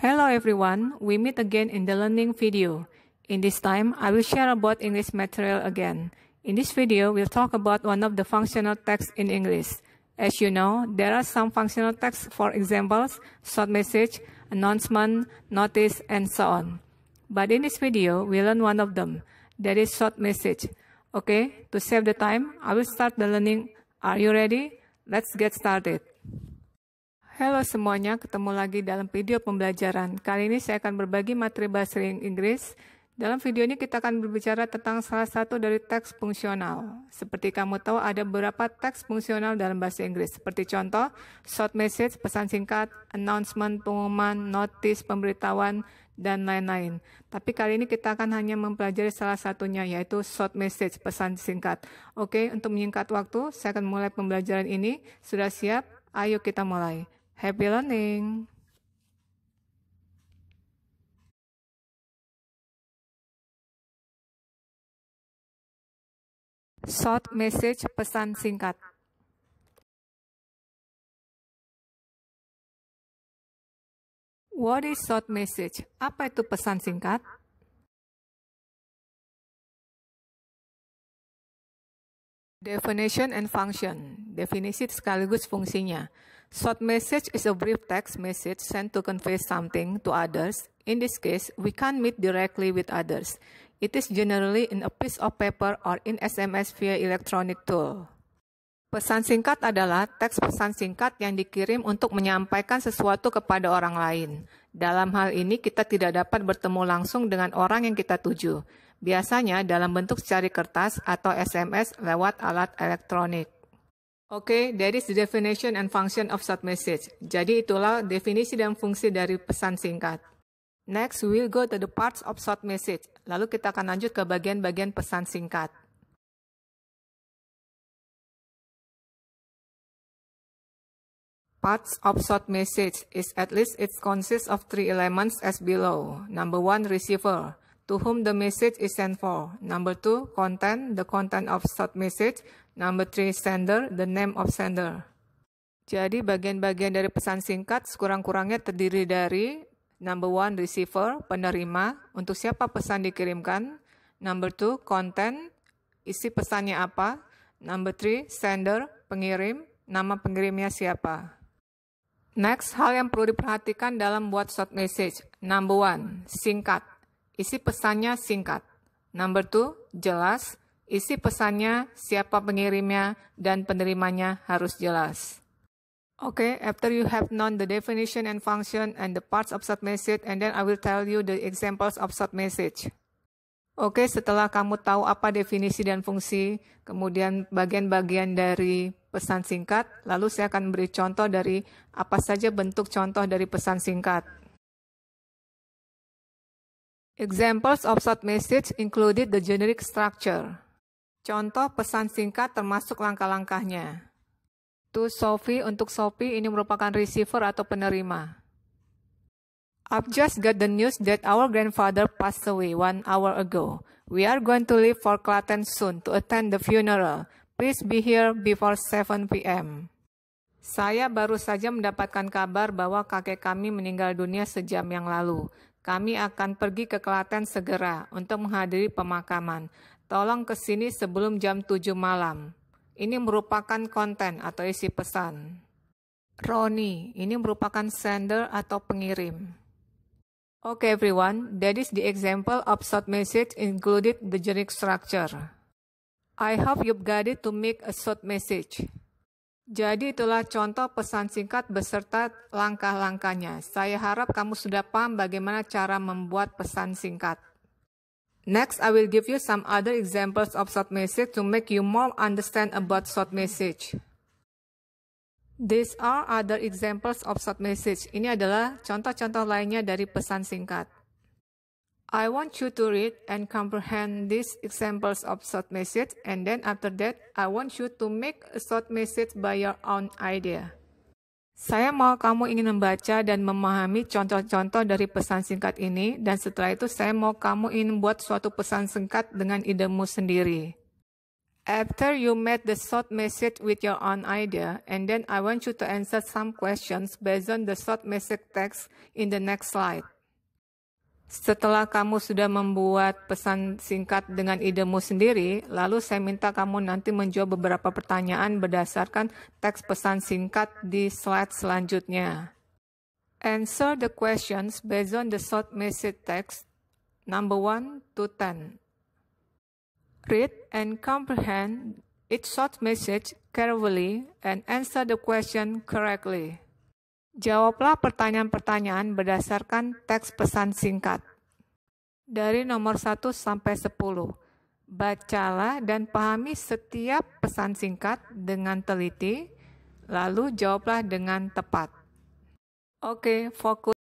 Hello everyone, we meet again in the learning video. In this time, I will share about English material again. In this video, we'll talk about one of the functional texts in English. As you know, there are some functional texts, for examples, short message, announcement, notice, and so on. But in this video, we'll learn one of them, that is short message. Okay, to save the time, I will start the learning. Are you ready? Let's get started. Halo semuanya, ketemu lagi dalam video pembelajaran. Kali ini saya akan berbagi materi bahasa Inggris. Dalam video ini kita akan berbicara tentang salah satu dari teks fungsional. Seperti kamu tahu ada beberapa teks fungsional dalam bahasa Inggris. Seperti contoh, short message, pesan singkat, announcement, pengumuman, notice, pemberitahuan, dan lain-lain. Tapi kali ini kita akan hanya mempelajari salah satunya, yaitu short message, pesan singkat. Oke, untuk menyingkat waktu, saya akan mulai pembelajaran ini. Sudah siap? Ayo kita mulai. Happy learning! Short message, pesan singkat. What is short message? Apa itu pesan singkat? Definition and function. Definisi sekaligus fungsinya. Short message is a brief text message sent to convey something to others. In this case, we can't meet directly with others. It is generally in a piece of paper or in SMS via electronic tool. Pesan singkat adalah teks pesan singkat yang dikirim untuk menyampaikan sesuatu kepada orang lain. Dalam hal ini, kita tidak dapat bertemu langsung dengan orang yang kita tuju. Biasanya dalam bentuk secari kertas atau SMS lewat alat elektronik. Oke, that is the definition and function of short message. Jadi itulah definisi dan fungsi dari pesan singkat. Next, we will go to the parts of short message. Lalu kita akan lanjut ke bagian-bagian pesan singkat. Parts of short message is at least it consists of 3 elements as below. Number 1, receiver, to whom the message is sent for. Number 2, content, the content of short message. Number 3, sender, the name of sender. Jadi bagian-bagian dari pesan singkat sekurang-kurangnya terdiri dari number 1, receiver, penerima, untuk siapa pesan dikirimkan. Number 2, content, isi pesannya apa. Number 3, sender, pengirim, nama pengirimnya siapa. Next, hal yang perlu diperhatikan dalam buat short message. Number 1, singkat, isi pesannya singkat. Number 2, jelas, isi pesannya, siapa pengirimnya, dan penerimanya harus jelas. Okay, after you have known the definition and function and the parts of short message, and then I will tell you the examples of short message. Oke, setelah kamu tahu apa definisi dan fungsi, kemudian bagian-bagian dari pesan singkat, lalu saya akan beri contoh dari apa saja bentuk contoh dari pesan singkat. Examples of short message included the generic structure. Contoh pesan singkat termasuk langkah-langkahnya. To Sophie, untuk Sophie ini merupakan receiver atau penerima. I've just got the news that our grandfather passed away 1 hour ago. We are going to leave for Klaten soon to attend the funeral. Please be here before 7 p.m. Saya baru saja mendapatkan kabar bahwa kakek kami meninggal dunia sejam yang lalu. Kami akan pergi ke Klaten segera untuk menghadiri pemakaman. Tolong ke sini sebelum jam 7 malam. Ini merupakan konten atau isi pesan. Ronnie, ini merupakan sender atau pengirim. Okay everyone, that is the example of short message included the generic structure. I hope you've got it to make a short message. Jadi itulah contoh pesan singkat beserta langkah-langkahnya. Saya harap kamu sudah paham bagaimana cara membuat pesan singkat. Next, I will give you some other examples of short message to make you more understand about short message. These are other examples of short message. Ini adalah contoh-contoh lainnya dari pesan singkat. I want you to read and comprehend these examples of short message, and then after that, I want you to make a short message by your own idea. Saya mau kamu ingin membaca dan memahami contoh-contoh dari pesan singkat ini, dan setelah itu saya mau kamu ingin membuat suatu pesan singkat dengan idemu sendiri. After you made the short message with your own idea, and then I want you to answer some questions based on the short message text in the next slide. Setelah kamu sudah membuat pesan singkat dengan idemu sendiri, lalu saya minta kamu nanti menjawab beberapa pertanyaan berdasarkan teks pesan singkat di slide selanjutnya. Answer the questions based on the short message text, number 1 to 10. Read and comprehend each short message carefully and answer the question correctly. Jawablah pertanyaan-pertanyaan berdasarkan teks pesan singkat. Dari nomor 1 sampai 10, bacalah dan pahami setiap pesan singkat dengan teliti, lalu jawablah dengan tepat. Oke, fokus.